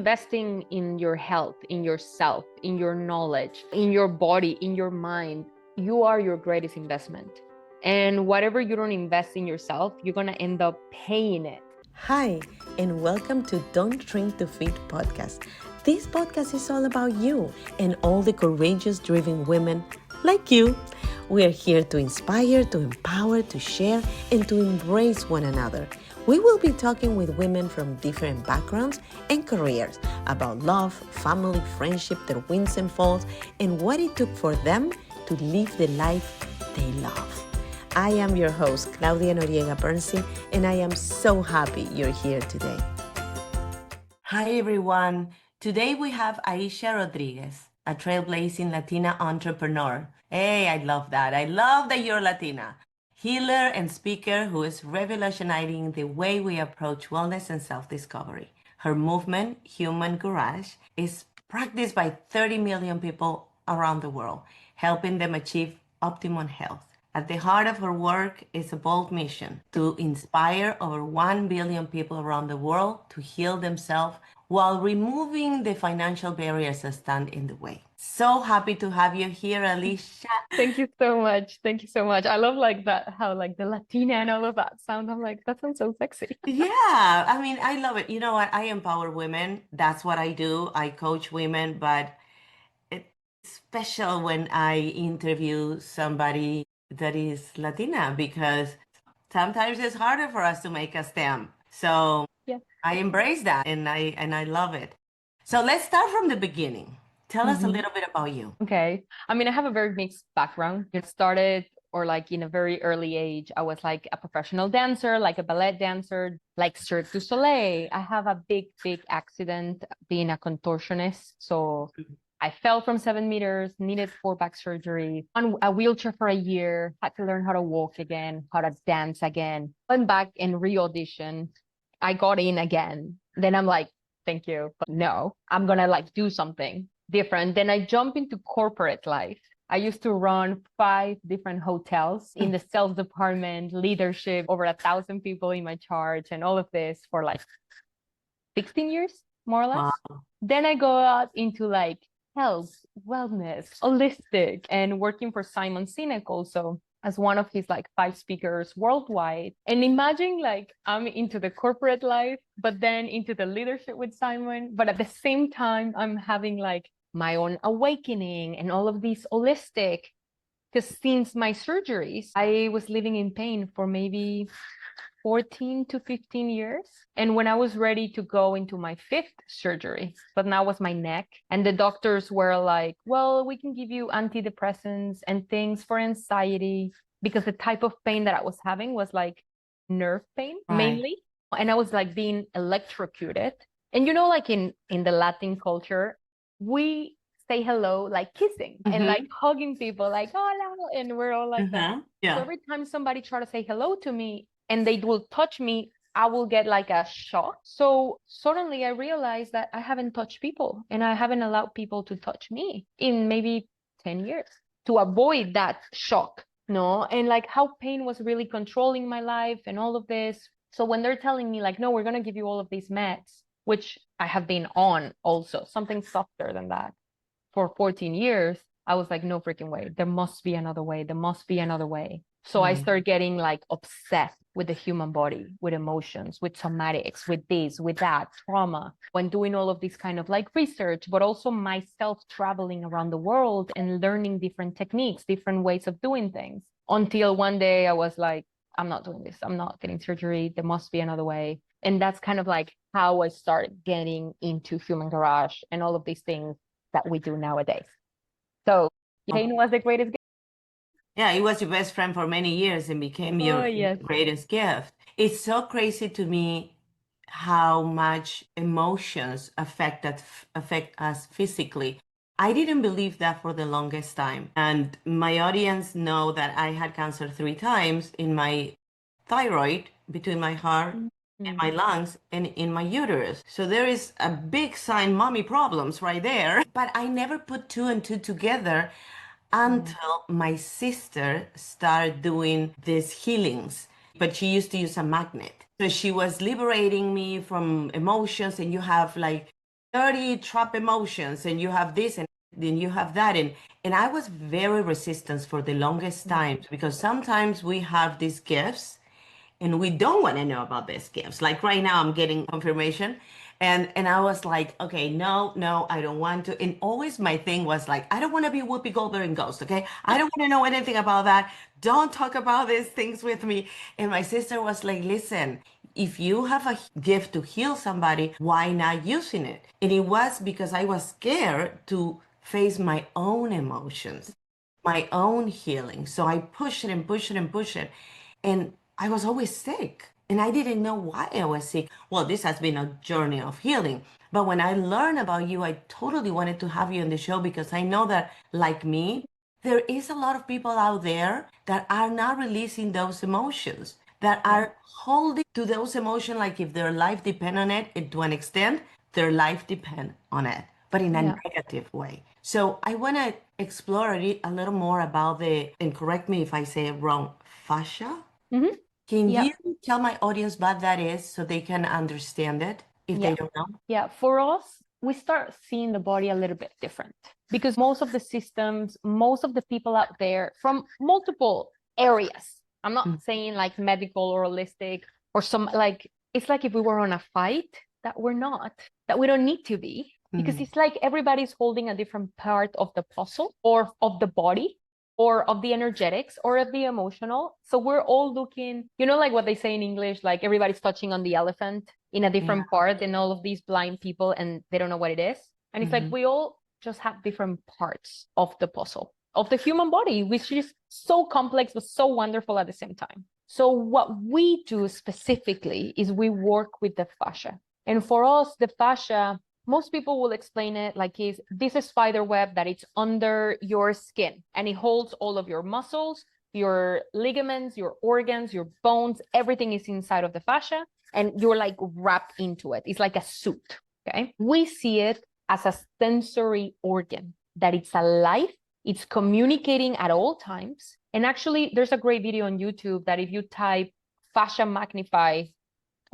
Investing in your health, in yourself, in your knowledge, in your body, in your mind, you are your greatest investment. And whatever you don't invest in yourself, you're going to end up paying it. Hi, and welcome to Don't Drink to Feed podcast. This podcast is all about you and all the courageous, driven women like you. We are here to inspire, to empower, to share, and to embrace one another. We will be talking with women from different backgrounds and careers about love, family, friendship, their wins and falls, and what it took for them to live the life they love. I am your host, Claudia Noriega-Bernstein, and I am so happy you're here today. Hi, everyone. Today we have Aisha Rodriguez, a trailblazing Latina entrepreneur. Hey, I love that. I love that you're Latina. Healer and speaker who is revolutionizing the way we approach wellness and self-discovery. Her movement, Human Garage, is practiced by 30 million people around the world, helping them achieve optimum health. At the heart of her work is a bold mission to inspire over 1 billion people around the world to heal themselves while removing the financial barriers that stand in the way. So happy to have you here, Alicia. Thank you so much. Thank you so much. I love like that, how like the Latina and all of that sound. I'm like, that sounds so sexy. Yeah, I mean, I love it. You know what? I empower women. That's what I do. I coach women, but it's special when I interview somebody that is Latina because sometimes it's harder for us to make a stamp. So Yeah. I embrace that and I love it. So let's start from the beginning. Tell us a little bit about you. Okay. I mean, I have a very mixed background. It started or like in a very early age, I was like a professional dancer, like a ballet dancer, like Cirque du Soleil. I have a big accident being a contortionist. So I fell from 7 meters, needed 4 back surgery, on a wheelchair for a year, had to learn how to walk again, how to dance again, went back and re-auditioned. I got in again. Then I'm like, thank you, but no, I'm gonna like do something different. Then I jump into corporate life. I used to run 5 different hotels in the sales department, leadership, over 1,000 people in my charge, and all of this for like 16 years, more or less. Wow. Then I go out into like health, wellness, holistic, and working for Simon Sinek also as one of his like 5 speakers worldwide. And imagine like I'm into the corporate life, but then into the leadership with Simon. But at the same time, I'm having like my own awakening and all of these holistic. Because since my surgeries, I was living in pain for maybe 14 to 15 years. And when I was ready to go into my 5th surgery, but now was my neck. And the doctors were like, well, we can give you antidepressants and things for anxiety, because the type of pain that I was having was like nerve pain mainly. And I was like being electrocuted. And you know, like in the Latin culture, we say hello like kissing and like hugging people like, oh, hello. And we're all like that. Yeah. So every time somebody try to say hello to me and they will touch me, I will get like a shock. So suddenly I realized that I haven't touched people and I haven't allowed people to touch me in maybe 10 years to avoid that shock. No, and like how pain was really controlling my life and all of this. So when they're telling me like, no, we're going to give you all of these meds, which I have been on also, something softer than that for 14 years, I was like, no freaking way. There must be another way. There must be another way. So I started getting like obsessed with the human body, with emotions, with somatics, with this, with that, trauma, when doing all of this kind of like research, but also myself traveling around the world and learning different techniques, different ways of doing things. Until one day I was like, I'm not doing this. I'm not getting surgery. There must be another way. And that's kind of like how I started getting into Human Garage and all of these things that we do nowadays. So pain was the greatest gift. Yeah, it was your best friend for many years and became your greatest gift. It's so crazy to me how much emotions affect us physically. I didn't believe that for the longest time. And my audience know that I had cancer 3 times in my thyroid, between my heart in my lungs and in my uterus. So there is a big sign, mommy problems right there. But I never put 2 and 2 together until my sister started doing these healings. But she used to use a magnet. So she was liberating me from emotions, and you have like dirty trap emotions, and you have this and then you have that. And I was very resistant for the longest time because sometimes we have these gifts and we don't want to know about these gifts. Like right now, I'm getting confirmation, and I was like, okay, no, I don't want to. And always my thing was like, I don't want to be Whoopi Goldberg and Ghost. Okay, I don't want to know anything about that. Don't talk about these things with me. And my sister was like, listen. If you have a gift to heal somebody, why not using it? And it was because I was scared to face my own emotions, my own healing. So I push it and push it and push it. And I was always sick. And I didn't know why I was sick. Well, this has been a journey of healing. But when I learned about you, I totally wanted to have you on the show because I know that, like me, there is a lot of people out there that are not releasing those emotions, that are holding to those emotions like if their life depend on it, and to an extent, their life depend on it, but in a Yeah. negative way. So I want to explore a little more about the, and correct me if I say it wrong, fascia. Mm-hmm. Can Yeah. you tell my audience what that is so they can understand it if they Yeah. don't know? Yeah. For us, we start seeing the body a little bit different because most of the systems, most of the people out there from multiple areas, I'm not saying like medical or holistic or some like, it's like if we were on a fight that we're not, that we don't need to be, because it's like everybody's holding a different part of the puzzle or of the body or of the energetics or of the emotional. So we're all looking, like what they say in English, like everybody's touching on the elephant in a different part, and all of these blind people, and they don't know what it is. And it's like we all just have different parts of the puzzle of the human body, which is so complex but so wonderful at the same time. So what we do specifically is we work with the fascia. And for us, the fascia, most people will explain it like is this is spider web that it's under your skin and it holds all of your muscles, your ligaments, your organs, your bones, everything is inside of the fascia and you're like wrapped into it. It's like a suit, okay? We see it as a sensory organ, that it's alive, it's communicating at all times. And actually, there's a great video on YouTube that if you type fascia magnify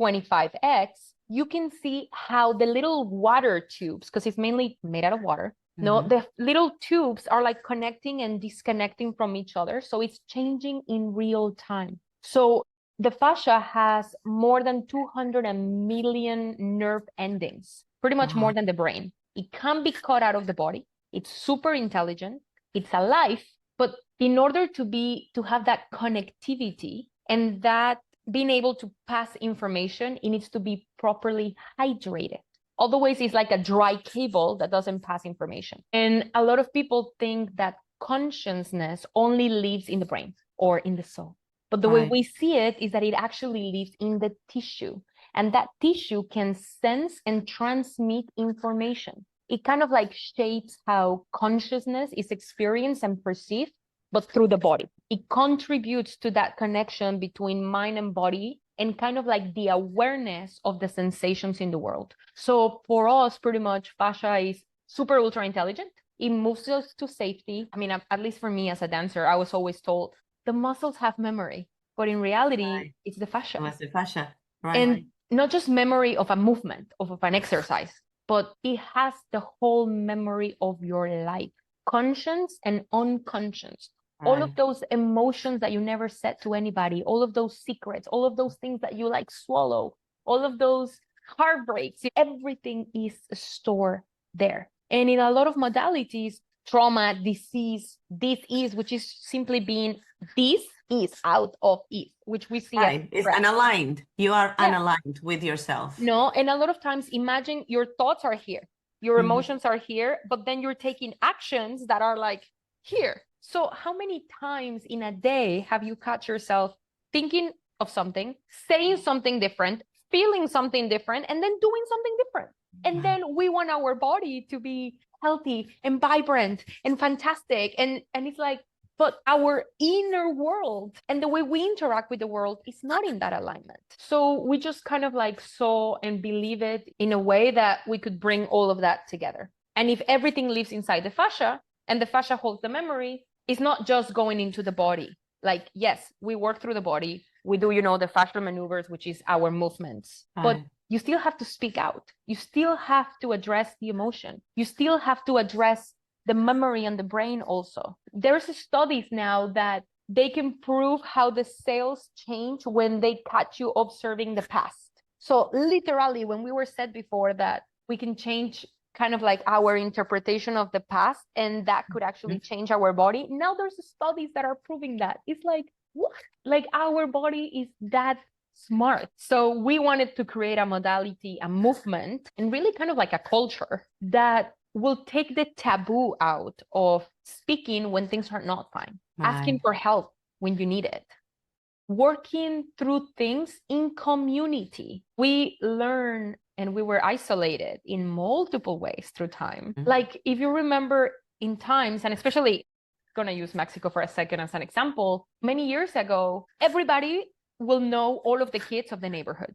25x, you can see how the little water tubes, because it's mainly made out of water, no, the little tubes are like connecting and disconnecting from each other. So it's changing in real time. So the fascia has more than 200 million nerve endings, pretty much more than the brain. It can be cut out of the body. It's super intelligent. It's alive. But in order to have that connectivity and that being able to pass information, it needs to be properly hydrated. Otherwise, it's like a dry cable that doesn't pass information. And a lot of people think that consciousness only lives in the brain or in the soul. But the way we see it is that it actually lives in the tissue. And that tissue can sense and transmit information. It kind of like shapes how consciousness is experienced and perceived, but through the body. It contributes to that connection between mind and body and kind of like the awareness of the sensations in the world. So for us, pretty much, fascia is super ultra intelligent. It moves us to safety. I mean, at least for me as a dancer, I was always told the muscles have memory, but in reality, it's the fascia. What's the fascia? And not just memory of a movement, of an exercise, but it has the whole memory of your life, conscious and unconscious. All of those emotions that you never said to anybody, all of those secrets, all of those things that you like swallow, all of those heartbreaks, everything is stored there. And in a lot of modalities, trauma, disease, disease, which is simply being this is out of it, which we see as It's unaligned. You are unaligned with yourself. No, and a lot of times, imagine your thoughts are here, your emotions are here, but then you're taking actions that are like here. So how many times in a day have you caught yourself thinking of something, saying something different, feeling something different, and then doing something different? And then we want our body to be healthy and vibrant and fantastic. And it's like, but our inner world and the way we interact with the world is not in that alignment. So we just kind of like saw and believe it in a way that we could bring all of that together. And if everything lives inside the fascia and the fascia holds the memory, it's not just going into the body. Like, yes, we work through the body. We do, the fascial maneuvers, which is our movements. But you still have to speak out. You still have to address the emotion. You still have to address the memory and the brain also. There's studies now that they can prove how the cells change when they catch you observing the past. So literally, when we were said before that we can change kind of like our interpretation of the past, and that could actually change our body. Now there's studies that are proving that. It's like, what? Like our body is that smart. So we wanted to create a modality, a movement, and really kind of like a culture that will take the taboo out of speaking when things are not fine, asking for help when you need it, working through things in community. We learn and we were isolated in multiple ways through time. Like if you remember in times, and especially gonna use Mexico for a second as an example, many years ago, everybody will know all of the kids of the neighborhood.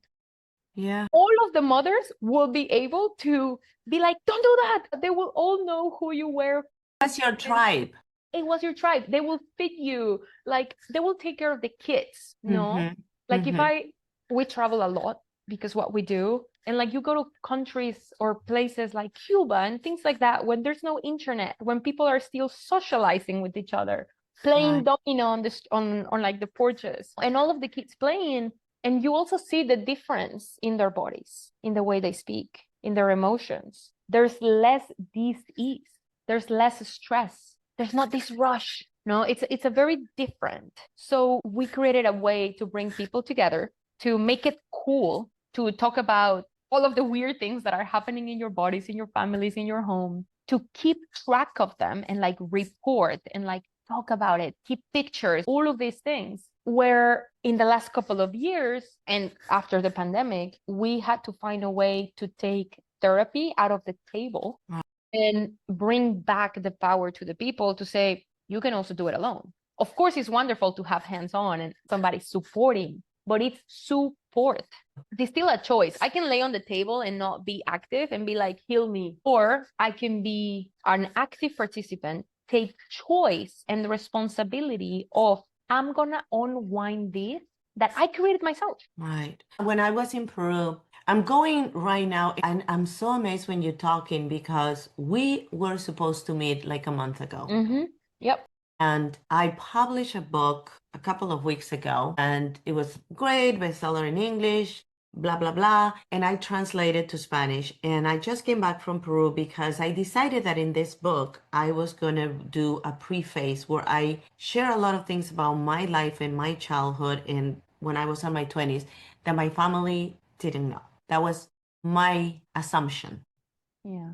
Yeah. All of the mothers will be able to be like, don't do that. They will all know who you were. That's your tribe. It was your tribe. They will feed you. Like they will take care of the kids. No, like if we travel a lot because what we do, and like you go to countries or places like Cuba and things like that, when there's no internet, when people are still socializing with each other, playing domino on this on like the porches, and all of the kids playing, and you also see the difference in their bodies, in the way they speak, in their emotions. There's less dis-ease. There's less stress. There's not this rush. No, it's a very different. So we created a way to bring people together, to make it cool, to talk about all of the weird things that are happening in your bodies, in your families, in your home, to keep track of them and like report and like talk about it, keep pictures, all of these things. Where in the last couple of years and after the pandemic, we had to find a way to take therapy out of the table and bring back the power to the people to say, you can also do it alone. Of course, it's wonderful to have hands-on and somebody supporting, but it's support. It's still a choice. I can lay on the table and not be active and be like, heal me. Or I can be an active participant, take choice and responsibility of, I'm gonna unwind this that I created myself. Right. When I was in Peru, I'm going right now, and I'm so amazed when you're talking because we were supposed to meet like a month ago. Yep. And I published a book a couple of weeks ago, and it was great, bestseller in English, blah, blah, blah. And I translated to Spanish. And I just came back from Peru because I decided that in this book, I was going to do a preface where I share a lot of things about my life and my childhood and when I was in my 20s that my family didn't know. That was my assumption. Yeah.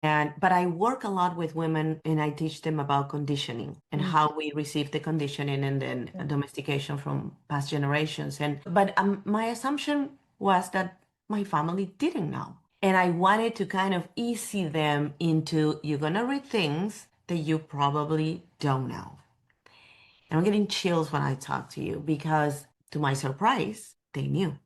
But I work a lot with women and I teach them about conditioning and how we receive the conditioning and then domestication from past generations. But my assumption was that my family didn't know. And I wanted to kind of ease them into, you're going to read things that you probably don't know. And I'm getting chills when I talk to you because to my surprise, they knew.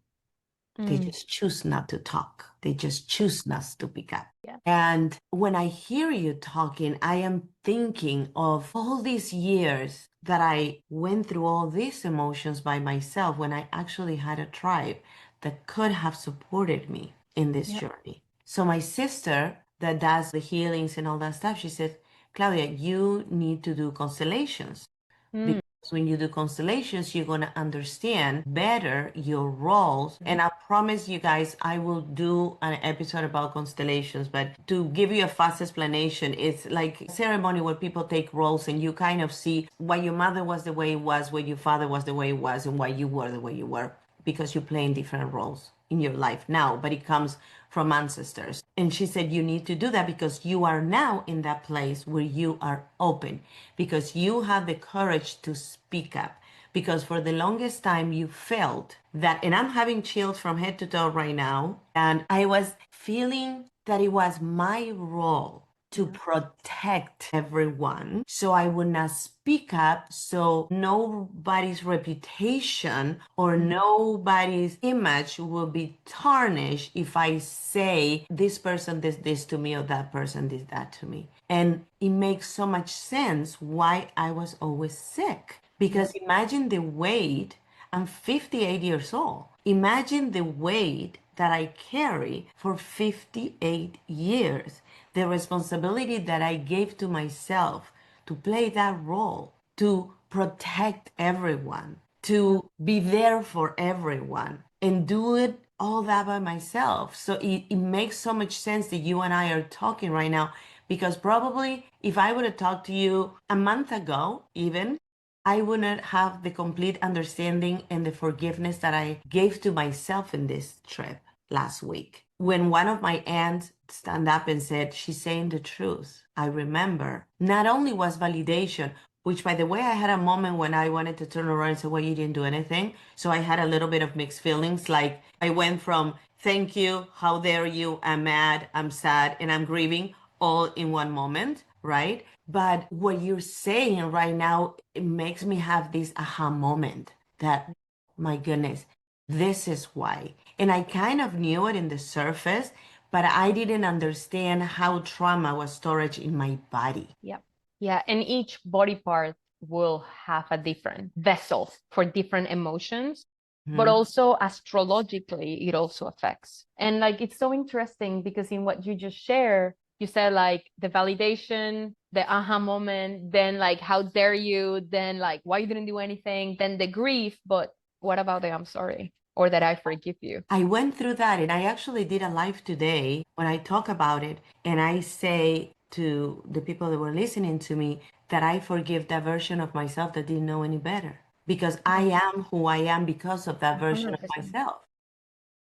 They just choose not to talk. They just choose not to pick up. Yeah. And when I hear you talking, I am thinking of all these years that I went through all these emotions by myself when I actually had a tribe that could have supported me in this journey. So my sister that does the healings and all that stuff, she said, Claudia, you need to do constellations. Because when you do constellations, you're going to understand better your roles. And I promise you guys, I will do an episode about constellations. But to give you a fast explanation, it's like a ceremony where people take roles and you kind of see why your mother was the way it was, why your father was the way it was, and why you were the way you were, because you're playing different roles in your life now, but it comes from ancestors. And she said, you need to do that because you are now in that place where you are open, because you have the courage to speak up. Because for the longest time you felt that, and I'm having chills from head to toe right now, and I was feeling that it was my role to protect everyone. So I would not speak up so nobody's reputation or nobody's image will be tarnished if I say this person did this to me or that person did that to me. And it makes so much sense why I was always sick. Because imagine the weight, I'm 58 years old. Imagine the weight that I carry for 58 years. The responsibility that I gave to myself to play that role, to protect everyone, to be there for everyone, and do it all that by myself. So it makes so much sense that you and I are talking right now, because probably if I would have talked to you a month ago, even, I wouldn't have the complete understanding and the forgiveness that I gave to myself in this trip last week. When one of my aunts stand up and said, she's saying the truth, I remember not only was validation, which by the way, I had a moment when I wanted to turn around and say, well, you didn't do anything. So I had a little bit of mixed feelings. Like I went from thank you, how dare you, I'm mad, I'm sad, and I'm grieving all in one moment, right? But what you're saying right now, it makes me have this aha moment that, my goodness, this is why. And I kind of knew it in the surface, but I didn't understand how trauma was stored in my body. Yeah. Yeah. And each body part will have a different vessel for different emotions, but also astrologically, it also affects. And like, it's so interesting because in what you just shared, you said like the validation, the aha moment, then like, how dare you, then like, why you didn't do anything, then the grief, but what about the I'm sorry, or that I forgive you? I went through that, and I actually did a live today when I talk about it, and I say to the people that were listening to me that I forgive that version of myself that didn't know any better, because I am who I am because of that version of 100%. myself.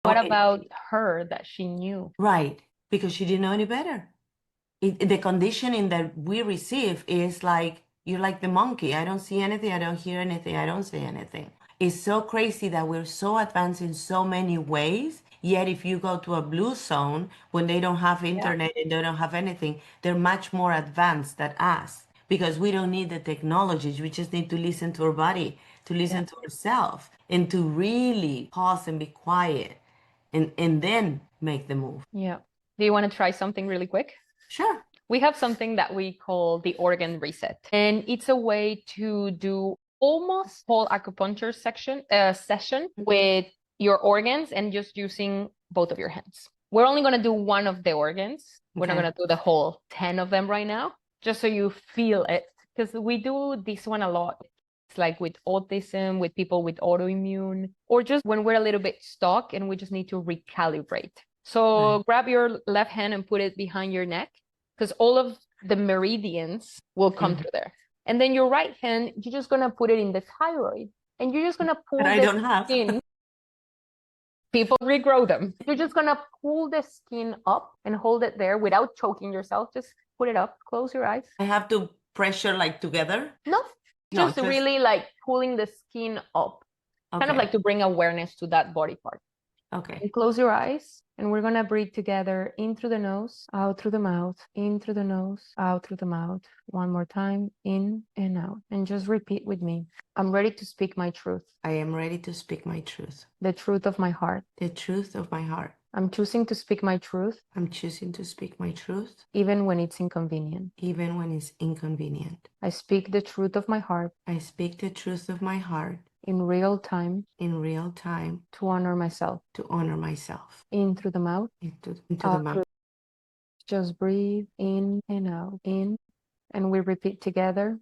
What about her that she knew? Right, because she didn't know any better. The conditioning that we receive is like, you're like the monkey. I don't see anything, I don't hear anything, I don't say anything. It's so crazy that we're so advanced in so many ways. Yet if you go to a blue zone, when they don't have internet and they don't have anything, they're much more advanced than us, because we don't need the technologies. We just need to listen to our body, to listen to ourselves, and to really pause and be quiet, and then make the move. Yeah. Do you want to try something really quick? Sure. We have something that we call the organ reset, and it's a way to do almost whole acupuncture session with your organs and just using both of your hands. We're only going to do one of the organs. We're not going to do the whole 10 of them right now, just so you feel it, because we do this one a lot. It's like with autism, with people with autoimmune, or just when we're a little bit stuck and we just need to recalibrate. So grab your left hand and put it behind your neck, because all of the meridians will come through there. And then your right hand, you're just going to put it in the thyroid, and you're just going to pull the skin. People regrow them. You're just going to pull the skin up and hold it there without choking yourself. Just put it up, close your eyes. I have to pressure like together? No, just really like pulling the skin up, kind of like to bring awareness to that body part. Okay. And close your eyes, and we're gonna breathe together in through the nose, out through the mouth, in through the nose, out through the mouth. One more time, in and out. And just repeat with me. I'm ready to speak my truth. I am ready to speak my truth. The truth of my heart. The truth of my heart. I'm choosing to speak my truth. I'm choosing to speak my truth. Even when it's inconvenient. Even when it's inconvenient. I speak the truth of my heart. I speak the truth of my heart. In real time. In real time. To honor myself. To honor myself. In through the mouth. Into the mouth. Just breathe in and out. In. And we repeat together.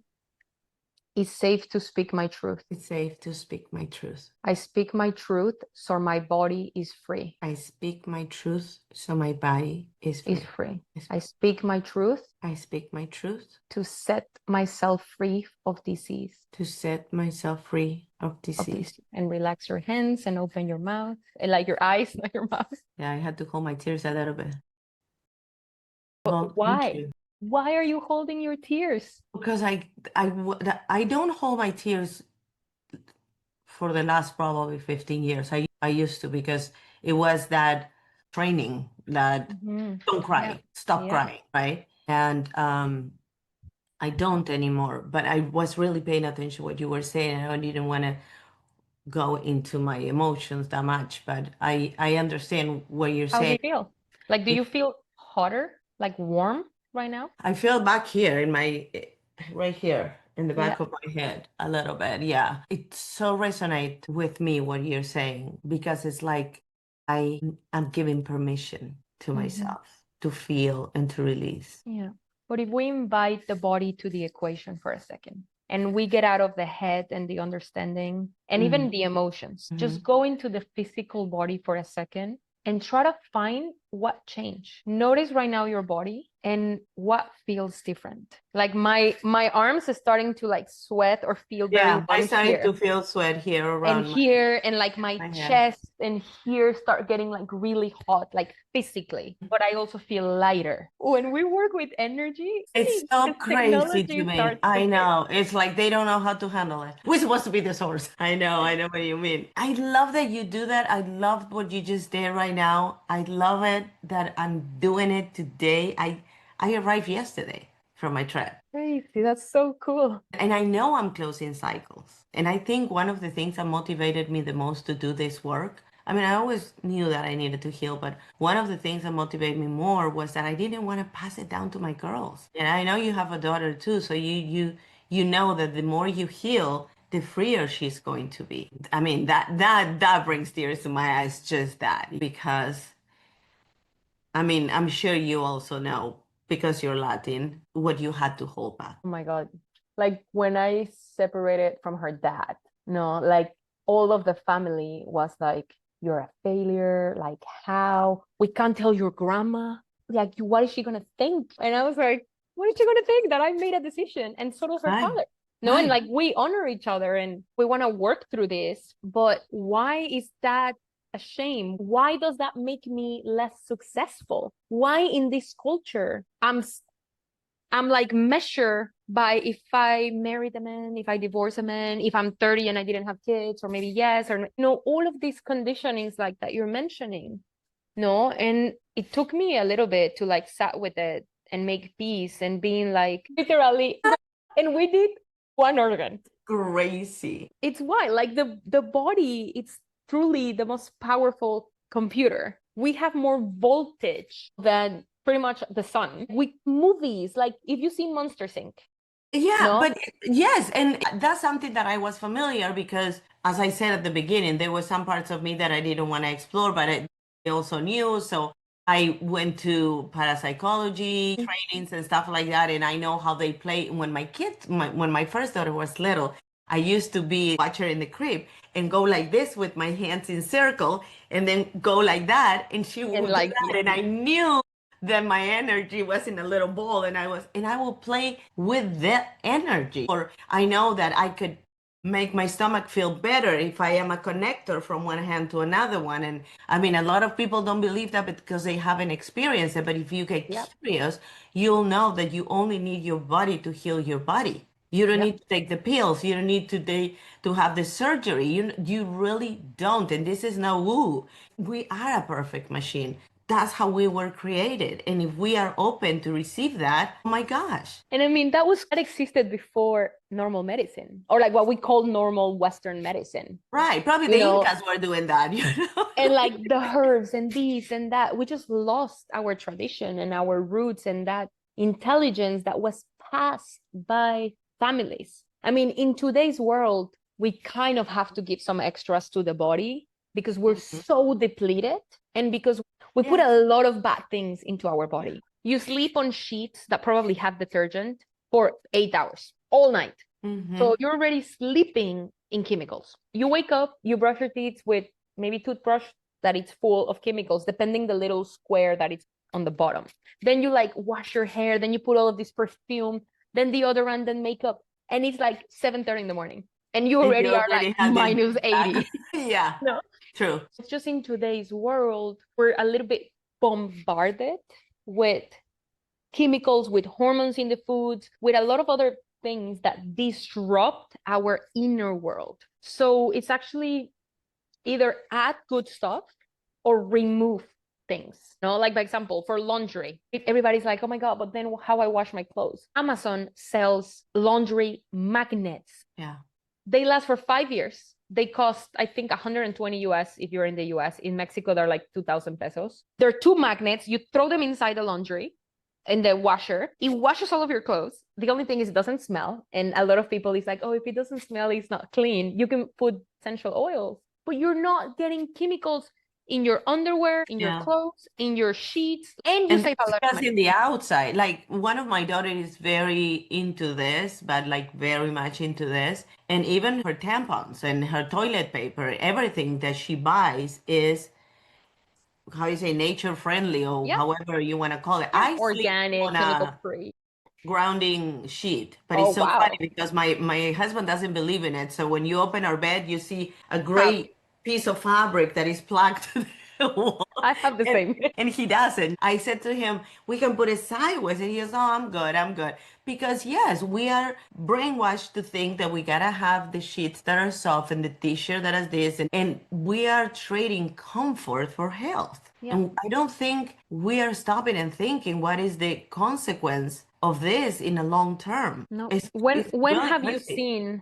It's safe to speak my truth. It's safe to speak my truth. I speak my truth so my body is free. I speak my truth so my body is free. I speak my truth. I speak my truth. To set myself free of disease. To set myself free of disease. And relax your hands and open your mouth. And like your eyes, not your mouth. Yeah, I had to hold my tears a little bit. Well, why? Why are you holding your tears? Because I don't hold my tears for the last probably 15 years. I used to, because it was that training that don't cry, stop crying, right? And I don't anymore. But I was really paying attention to what you were saying. I didn't want to go into my emotions that much, but I understand what you're saying. How do you feel? Like, do you feel hotter, like warm right now? I feel back here in my, right here in the back of my head a little bit. Yeah. It so resonates with me what you're saying, because it's like I am giving permission to myself to feel and to release. Yeah. But if we invite the body to the equation for a second and we get out of the head and the understanding and even the emotions, just go into the physical body for a second and try to find what changed. Notice right now your body and what feels different. Like my arms are starting to like sweat or feel very Yeah, I warm started here to feel sweat here and around here and like my my head. chest and here start getting like really hot, like physically. But I also feel lighter. When we work with energy, It's so the crazy to technology me. starts to I hit. know. It's like they don't know how to handle it. We're supposed to be the source. I know what you mean. I love that you do that. I love what you just did right now. I love it that I'm doing it today. I arrived yesterday from my trip. Crazy. That's so cool. And I know I'm closing cycles. And I think one of the things that motivated me the most to do this work, I mean, I always knew that I needed to heal, but one of the things that motivated me more was that I didn't want to pass it down to my girls. And I know you have a daughter too, so you know that the more you heal, the freer she's going to be. I mean, that brings tears to my eyes, just that, because I mean, I'm sure you also know because you're Latin, what you had to hold back. Oh my God. Like when I separated from her dad, no, like all of the family was like, you're a failure. Like, how? We can't tell your grandma. Like, what is she going to think? And I was like, what is she going to think that I made a decision? And so does her Right. father. No, and Right. like we honor each other and we want to work through this. But why is that a shame? Why does that make me less successful? Why in this culture I'm like measured by if I married a man, if I divorce a man, if I'm 30 and I didn't have kids, or maybe yes, or no, all of these conditionings like that you're mentioning. No, and it took me a little bit to like sat with it and make peace and being like literally, and we did one organ. Crazy. It's why like the body, it's truly the most powerful computer. We have more voltage than pretty much the sun. With movies, like if you see Monster Inc. Yeah, No, but yes, and that's something that I was familiar because, as I said at the beginning, there were some parts of me that I didn't want to explore, but I also knew. So I went to parapsychology trainings and stuff like that, and I know how they play. When my first daughter was little, I used to be watch her in the crib and go like this with my hands in circle, and then go like that, and she and would do like that, and I knew then my energy was in a little ball and I will play with that energy. Or I know that I could make my stomach feel better if I am a connector from one hand to another one. And I mean, a lot of people don't believe that because they haven't experienced it. But if you get yep, curious, you'll know that you only need your body to heal your body. You don't yep. need to take the pills. You don't need to have the surgery. You really don't. And this is no woo. We are a perfect machine. That's how we were created. And if we are open to receive that, oh my gosh. And I mean that existed before normal medicine, or like what we call normal Western medicine. Right. Probably You the know, Incas were doing that, you know? and like the herbs and these and that, we just lost our tradition and our roots and that intelligence that was passed by families. I mean, in today's world, we kind of have to give some extras to the body because we're so depleted and because we put a lot of bad things into our body. You sleep on sheets that probably have detergent for 8 hours all night. So you're already sleeping in chemicals. You wake up, you brush your teeth with maybe toothbrush that it's full of chemicals, depending the little square that it's on the bottom. Then you like wash your hair, then you put all of this perfume, then deodorant, then makeup, and it's like 7:30 in the morning, and you And already you are already like had the minus 80. Yeah, No, true. it's just in today's world, we're a little bit bombarded with chemicals, with hormones in the foods, with a lot of other things that disrupt our inner world. So it's actually either add good stuff or remove things. You know, like by example, for laundry, everybody's like, oh my God, but then how I wash my clothes? Amazon sells laundry magnets. Yeah. They last for 5 years. They cost, I think, 120 US if you're in the US. In Mexico, they're like 2,000 pesos. They're two magnets. You throw them inside the laundry in the washer. It washes all of your clothes. The only thing is it doesn't smell. And a lot of people is like, oh, if it doesn't smell, it's not clean. You can put essential oils, but you're not getting chemicals in your underwear, in your clothes, in your sheets, and you save a lot of Just money. in the outside, like one of my daughters is very into this, but like very much into this. And even her tampons and her toilet paper, everything that she buys is, how you say, nature friendly, or Yeah, however you want to call it. yeah, I sleep organic, on chemical a free. grounding sheet, but Oh, it's so funny wow. because my husband doesn't believe in it. So when you open our bed, you see a Have gray piece of fabric that is plugged to the wall. I have the And, same. and he doesn't. I said to him, we can put it sideways. And he goes, oh, I'm good. I'm good. Because yes, we are brainwashed to think that we gotta have the sheets that are soft and the t-shirt that is this. And we are trading comfort for health. Yeah. And I don't think we are stopping and thinking what is the consequence of this in the long term. No. It's When really have you crazy. seen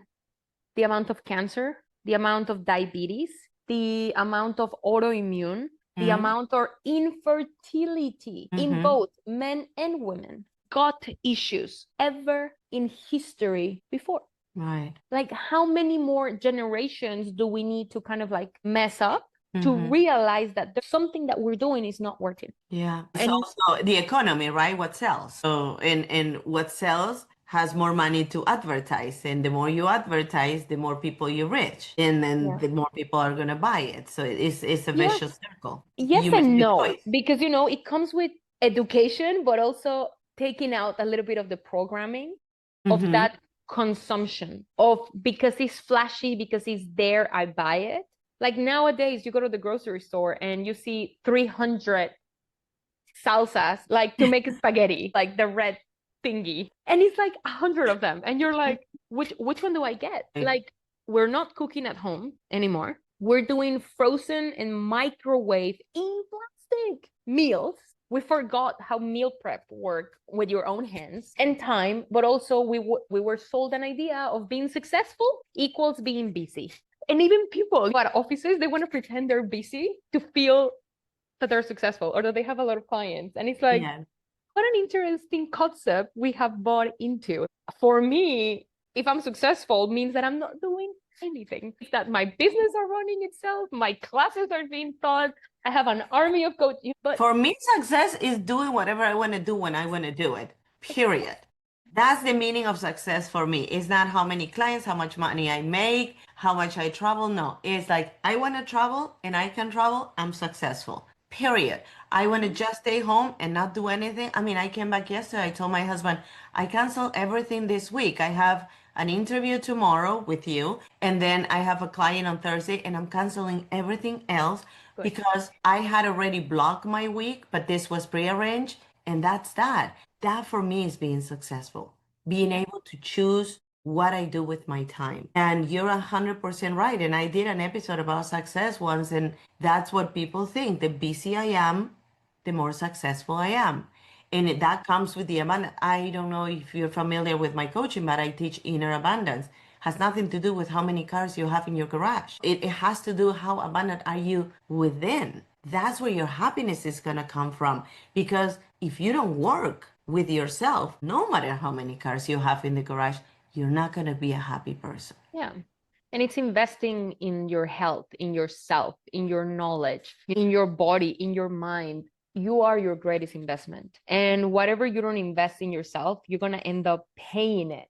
the amount of cancer, the amount of diabetes, the amount of autoimmune, the Mm-hmm. amount of infertility in Mm-hmm. both men and women, gut issues ever in history before? Right. Like, how many more generations do we need to kind of like mess up to Mm-hmm. realize that there's something that we're doing is not working? Yeah. It's And also the economy, right? What sells. So and what sells has more money to advertise. And the more you advertise, the more people you reach. And then yeah. the more people are gonna buy it. So it's a Yeah. vicious circle. Yes You make and the no, choice. because it comes with education, but also taking out a little bit of the programming of Mm-hmm. that consumption of, because it's flashy, because it's there, I buy it. Like nowadays, you go to the grocery store and you see 300 salsas, like to make spaghetti, like the red thingy, and it's like 100 of them, and you're like, which one do I get? Like, we're not cooking at home anymore. We're doing frozen and microwave in plastic meals. We forgot how meal prep worked with your own hands and time, but also we were sold an idea of being successful equals being busy. And even people at offices, they want to pretend they're busy to feel that they're successful or that they have a lot of clients. And it's like, Yeah. what an interesting concept we have bought into. For me, if I'm successful, means that I'm not doing anything. It's that my business are running itself, my classes are being taught, I have an army of coaches. But For me, success is doing whatever I want to do when I want to do it. Period. That's the meaning of success for me. It's not how many clients, how much money I make, how much I travel. No, it's like I want to travel and I can travel. I'm successful. Period. I want to just stay home and not do anything. I mean, I came back yesterday. I told my husband, I cancel everything this week. I have an interview tomorrow with you, and then I have a client on Thursday, and I'm canceling everything else good. because I had already blocked my week, but this was prearranged, and that's that. That for me is being successful, being able to choose what I do with my time. And you're 100% right. And I did an episode about success once, and that's what people think. The busier I am, the more successful I am. And that comes with the abundance. I don't know if you're familiar with my coaching, but I teach inner abundance. Has nothing to do with how many cars you have in your garage. It has to do how abundant are you within. That's where your happiness is going to come from. Because if you don't work with yourself, no matter how many cars you have in the garage, you're not going to be a happy person. Yeah. And it's investing in your health, in yourself, in your knowledge, in your body, in your mind. You are your greatest investment. And whatever you don't invest in yourself, you're going to end up paying it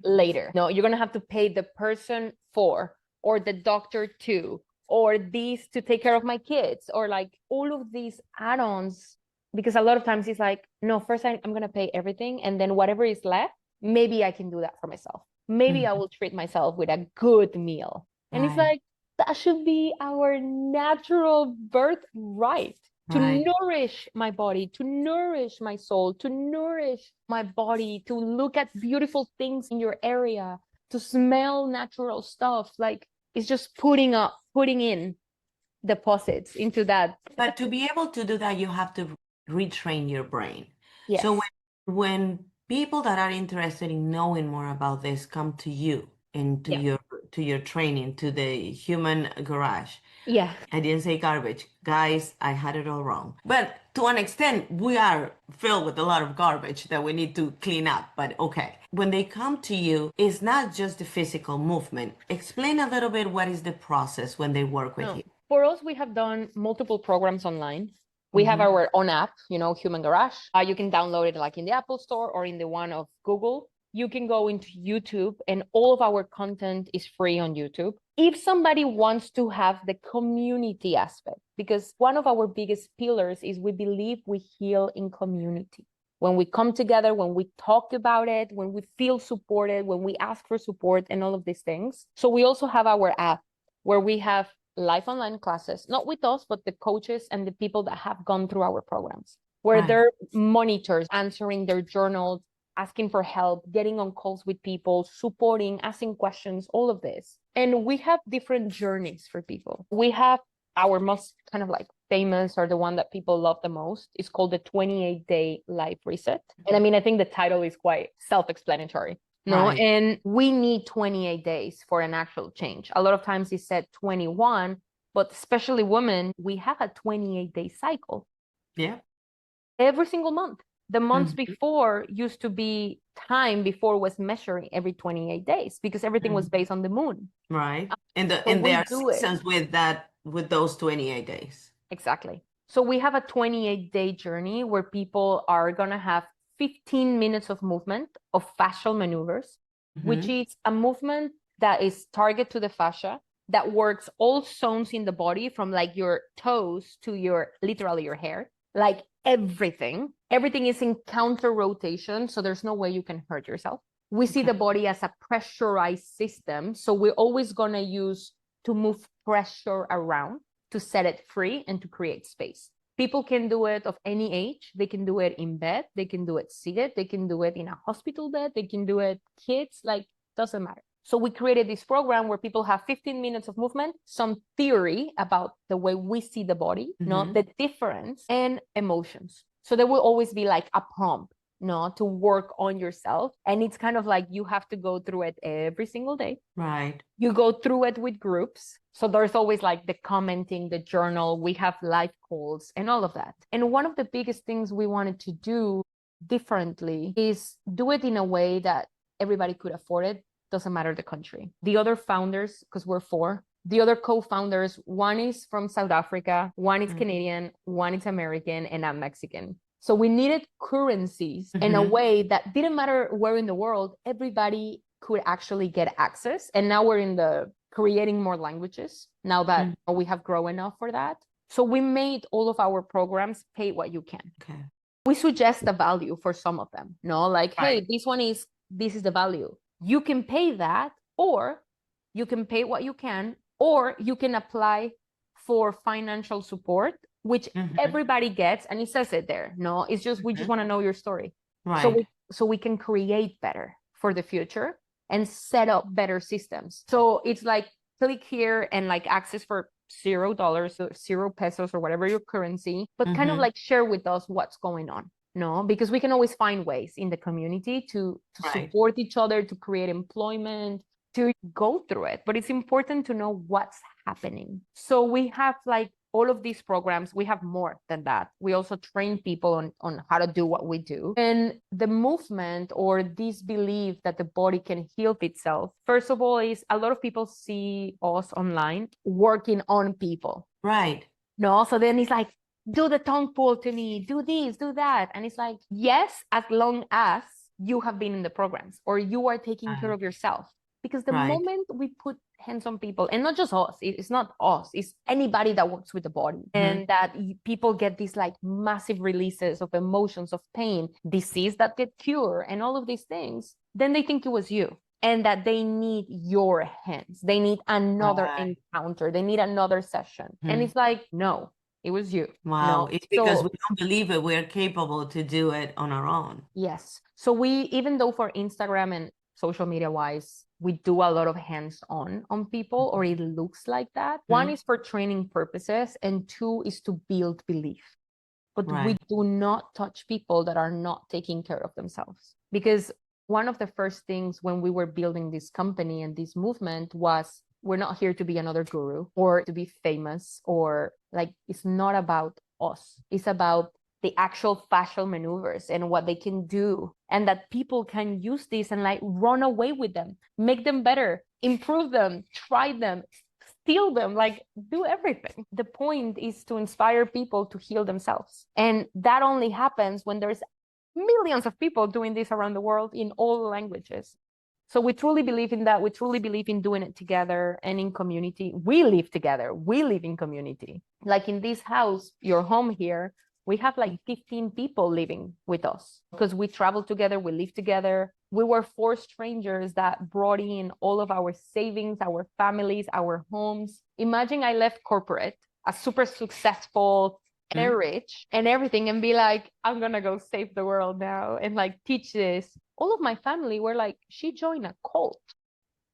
later. No, you're going to have to pay the person for, or the doctor to, or these to take care of my kids, or like all of these add-ons. Because a lot of times it's like, no, first I'm going to pay everything. And then whatever is left, maybe I can do that for myself. Maybe I will treat myself with a good meal. And it's like, that should be our natural birthright. To nourish my body, to nourish my soul, to nourish my body, to look at beautiful things in your area, to smell natural stuff. Like, it's just putting in deposits into that. But to be able to do that, you have to retrain your brain. Yes. So when people that are interested in knowing more about this come to you and to your training, to the human garage. Yeah. I didn't say garbage. Guys, I had it all wrong. But to an extent, we are filled with a lot of garbage that we need to clean up. But okay. When they come to you, it's not just the physical movement. Explain a little bit what is the process when they work with you. For us, we have done multiple programs online. We have our own app, Human Garage. You can download it like in the Apple Store or in the one of Google. You can go into YouTube, and all of our content is free on YouTube. If somebody wants to have the community aspect, because one of our biggest pillars is we believe we heal in community. When we come together, when we talk about it, when we feel supported, when we ask for support and all of these things. So we also have our app where we have live online classes, not with us, but the coaches and the people that have gone through our programs, where they're monitors, answering their journals, asking for help, getting on calls with people, supporting, asking questions, all of this. And we have different journeys for people. We have our most kind of like famous, or the one that people love the most, is called the 28-day life reset. And I mean, I think the title is quite self-explanatory. No, and we need 28 days for an actual change. A lot of times it's said 21, but especially women, we have a 28-day cycle. Yeah. Every single month. The months before used to be time before was measuring every 28 days because everything was based on the moon. Right. And there are seasons with those 28 days. Exactly. So we have a 28-day journey where people are going to have 15 minutes of movement of fascial maneuvers, which is a movement that is target to the fascia, that works all zones in the body from like your toes to literally your hair, like everything is in counter rotation. So there's no way you can hurt yourself. We see the body as a pressurized system. So we're always going to use to move pressure around to set it free and to create space. People can do it of any age. They can do it in bed. They can do it seated. They can do it in a hospital bed. They can do it kids, like doesn't matter. So we created this program where people have 15 minutes of movement, some theory about the way we see the body, the difference, and emotions. So there will always be like a prompt, to work on yourself. And it's kind of like you have to go through it every single day. Right. You go through it with groups. So there's always like the commenting, the journal, we have live calls and all of that. And one of the biggest things we wanted to do differently is do it in a way that everybody could afford it. Doesn't matter the country. The other founders, because we're 4, the other co-founders, one is from South Africa, one is Canadian, one is American, and I'm Mexican. So we needed currencies in a way that didn't matter where in the world, everybody could actually get access. And now we're in the creating more languages now that we have grown enough for that. So we made all of our programs pay what you can. Okay. We suggest the value for some of them, like, hey, this is the value. You can pay that, or you can pay what you can, or you can apply for financial support, which everybody gets, and it says it there. It's just, we just want to know your story. Right. So we can create better for the future and set up better systems. So it's like, click here and like access for $0 or 0 pesos or whatever your currency, but kind of like share with us what's going on. Because we can always find ways in the community to support each other, to create employment, to go through it. But it's important to know what's happening. So we have like all of these programs. We have more than that. We also train people on how to do what we do. And the movement, or this belief that the body can heal itself, first of all, is a lot of people see us online working on people. Right. So then it's like, do the tongue pull to me, do this, do that. And it's like, yes, as long as you have been in the programs or you are taking care of yourself. Because the moment we put hands on people, and not just us, it's not us, it's anybody that works with the body, and that people get these like massive releases of emotions, of pain, disease that get cured, and all of these things, then they think it was you. And that they need your hands. They need another encounter. They need another session. And it's like, no, it was you. Wow. It's because we don't believe it. We're capable to do it on our own. Yes. So we, even though for Instagram and social media wise, we do a lot of hands-on on people, or it looks like that. One is for training purposes, and 2 is to build belief. But we do not touch people that are not taking care of themselves. Because one of the first things when we were building this company and this movement was, we're not here to be another guru or to be famous, or like, it's not about us. It's about the actual fascial maneuvers and what they can do, and that people can use this and like run away with them, make them better, improve them, try them, steal them, like do everything. The point is to inspire people to heal themselves. And that only happens when there's millions of people doing this around the world in all languages. So we truly believe in that. We truly believe in doing it together and in community. We live together. We live in community. Like in this house, your home here, we have like 15 people living with us because we travel together, we live together. We were 4 strangers that brought in all of our savings, our families, our homes. Imagine I left corporate, a super successful, rich and everything, and be like, I'm gonna go save the world now and like teach this. All of my family were like, she joined a cult.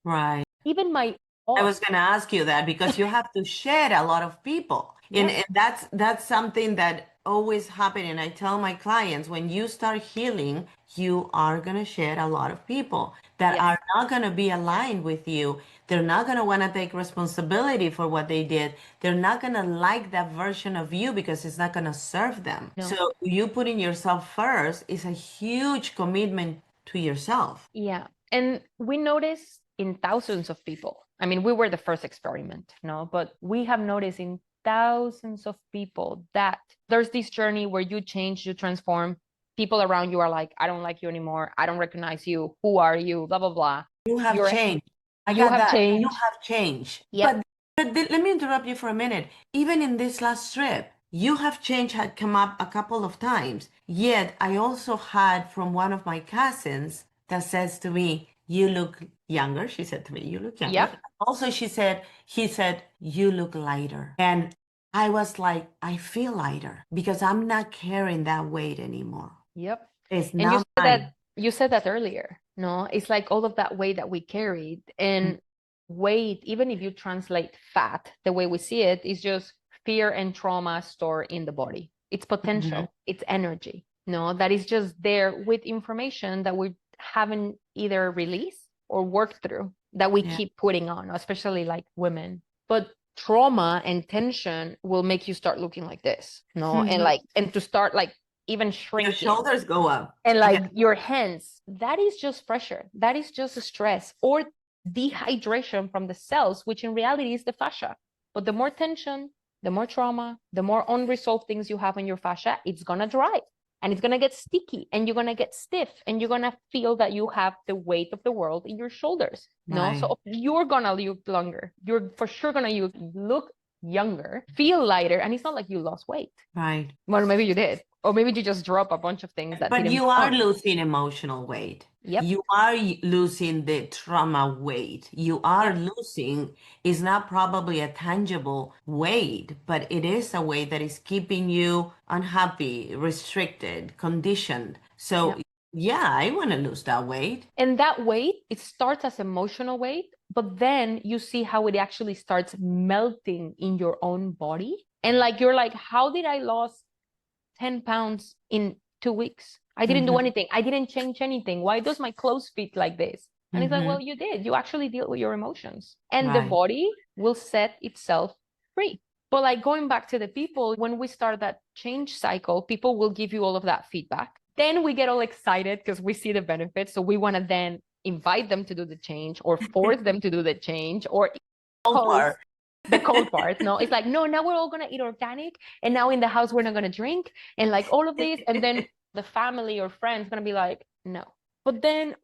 Right. Even my I was going to ask you that because you have to shed a lot of people. And, Yep. and that's something that always happens. And I tell my clients, when you start healing, you are going to shed a lot of people that Yes. are not going to be aligned with you. They're not going to want to take responsibility for what they did. They're not going to like that version of you because it's not going to serve them. No. So you putting yourself first is a huge commitment to yourself. Yeah. And we noticed in thousands of people. I mean, we were the first experiment, no, but we have noticed in thousands of people that there's this journey where you change, you transform. People around you are like, I don't like you anymore. I don't recognize you. Who are you? Blah, blah, blah. You have You're, changed. I you got have that. You changed. have changed. Yep. But let me interrupt you for a minute. Even in this last trip, you have changed had come up a couple of times. Yet I also had from one of my cousins that says to me, you look younger. She said to me, you look younger. Yep. Also, he said, you look lighter. And I was like, I feel lighter because I'm not carrying that weight anymore. Yep. It's And not mine. you said that earlier. No, it's like all of that weight that we carried. And weight, even if you translate fat, the way we see it, is just fear and trauma stored in the body. It's potential, it's energy. No, that is just there with information that we haven't either released or worked through, that we keep putting on, especially like women. But trauma and tension will make you start looking like this, no, and like, and to start like even Your shrinking. shoulders go up. And like your hands, that is just pressure. That is just stress or dehydration from the cells, which in reality is the fascia. But the more tension, the more trauma, the more unresolved things you have in your fascia, it's going to dry and it's going to get sticky and you're going to get stiff and you're going to feel that you have the weight of the world in your shoulders. No, so you're going to look longer. You're for sure going to look younger, feel lighter, and it's not like you lost weight. Right. Well, maybe you did. Or maybe you just drop a bunch of things that But didn't you are belong. losing emotional weight. Yep. You are losing the trauma weight. You are losing, it's not probably a tangible weight, but it is a weight that is keeping you unhappy, restricted, conditioned. So yeah, I want to lose that weight. And that weight, it starts as emotional weight, but then you see how it actually starts melting in your own body. And like, you're like, how did I lose 10 pounds in 2 weeks? I didn't do anything. I didn't change anything. Why does my clothes fit like this? And it's like, well, you did. You actually deal with your emotions. And the body will set itself free. But like going back to the people, when we start that change cycle, people will give you all of that feedback. Then we get all excited because we see the benefits. So we want to then invite them to do the change or force them to do the change or the cold part. No, it's like, no, now we're all going to eat organic. And now in the house, we're not going to drink and like all of this. And then the family or friends going to be like, no. But then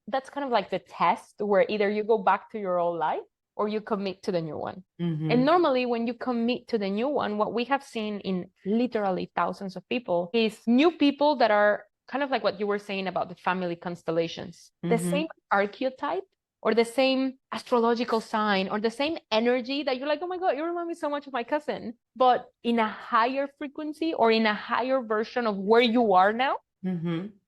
that's kind of like the test where either you go back to your old life or you commit to the new one. And normally when you commit to the new one, what we have seen in literally thousands of people is new people that are kind of like what you were saying about the family constellations, the same archetype or the same astrological sign or the same energy that you're like, oh my God, you remind me so much of my cousin, but in a higher frequency or in a higher version of where you are now,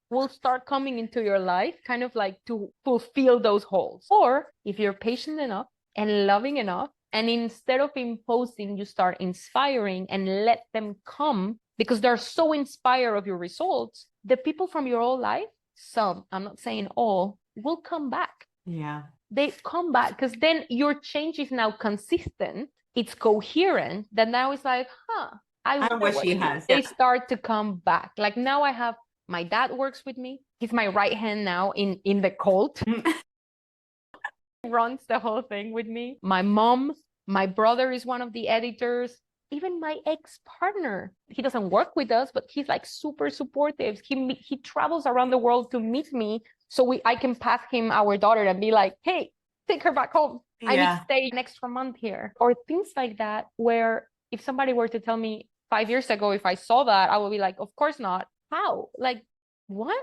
will start coming into your life kind of like to fulfill those holes. Or if you're patient enough and loving enough, and instead of imposing, you start inspiring and let them come because they're so inspired of your results, the people from your old life, some, I'm not saying all, will come back. Yeah. They come back because then your change is now consistent. It's coherent. That now it's like, I wonder what she has. They start to come back. Like now I have, my dad works with me. He's my right hand now in the cult. Runs the whole thing with me. My mom, My brother is one of the editors. Even my ex-partner, he doesn't work with us, but he's like super supportive. He travels around the world to meet me so I can pass him our daughter and be like, hey, take her back home. I need to stay an extra month here. Or things like that, where if somebody were to tell me 5 years ago, if I saw that, I would be like, of course not. How? Like, what?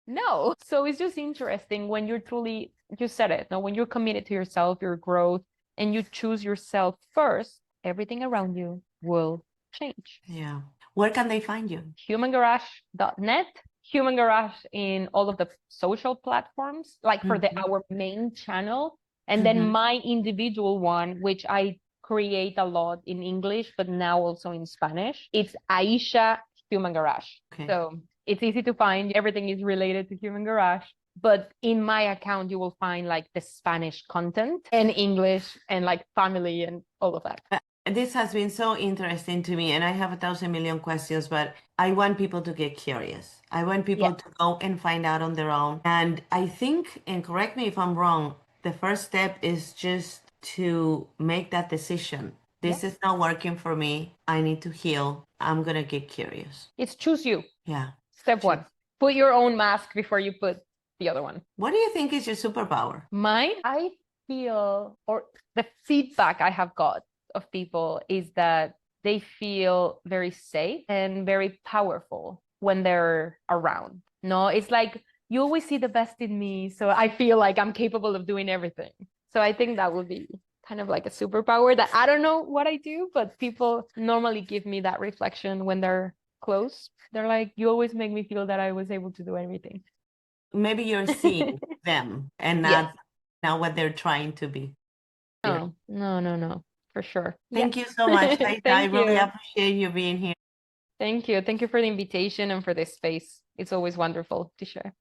No. So it's just interesting when you're truly, you said it, no, when you're committed to yourself, your growth, and you choose yourself first, everything around you will change. Yeah. Where can they find you? Humangarage.net, Human Garage in all of the social platforms, like for our main channel. And then my individual one, which I create a lot in English, but now also in Spanish, it's Aisha Human Garage. Okay. So it's easy to find. Everything is related to Human Garage. But in my account, you will find like the Spanish content and English and like family and all of that. This has been so interesting to me, and I have 1,000,000,000 questions, but I want people to get curious. I want people to go and find out on their own. And I think, and correct me if I'm wrong, the first step is just to make that decision. This is not working for me. I need to heal. I'm going to get curious. It's choose you. Yeah. Step one, put your own mask before you put the other one. What do you think is your superpower? Mine, I feel, or the feedback I have got of people is that they feel very safe and very powerful when they're around. No, it's like you always see the best in me, so I feel like I'm capable of doing everything. So I think that would be kind of like a superpower that I don't know what I do, but people normally give me that reflection when they're close. They're like, you always make me feel that I was able to do everything. Maybe you're seeing them and not what they're trying to be. No. For sure. Thank you so much, Aisha. I really appreciate you being here. Thank you. Thank you for the invitation and for this space. It's always wonderful to share.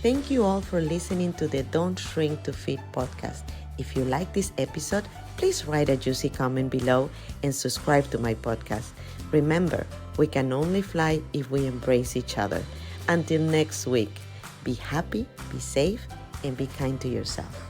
Thank you all for listening to the Don't Shrink to Fit podcast. If you like this episode, please write a juicy comment below and subscribe to my podcast. Remember, we can only fly if we embrace each other. Until next week, be happy, be safe, and be kind to yourself.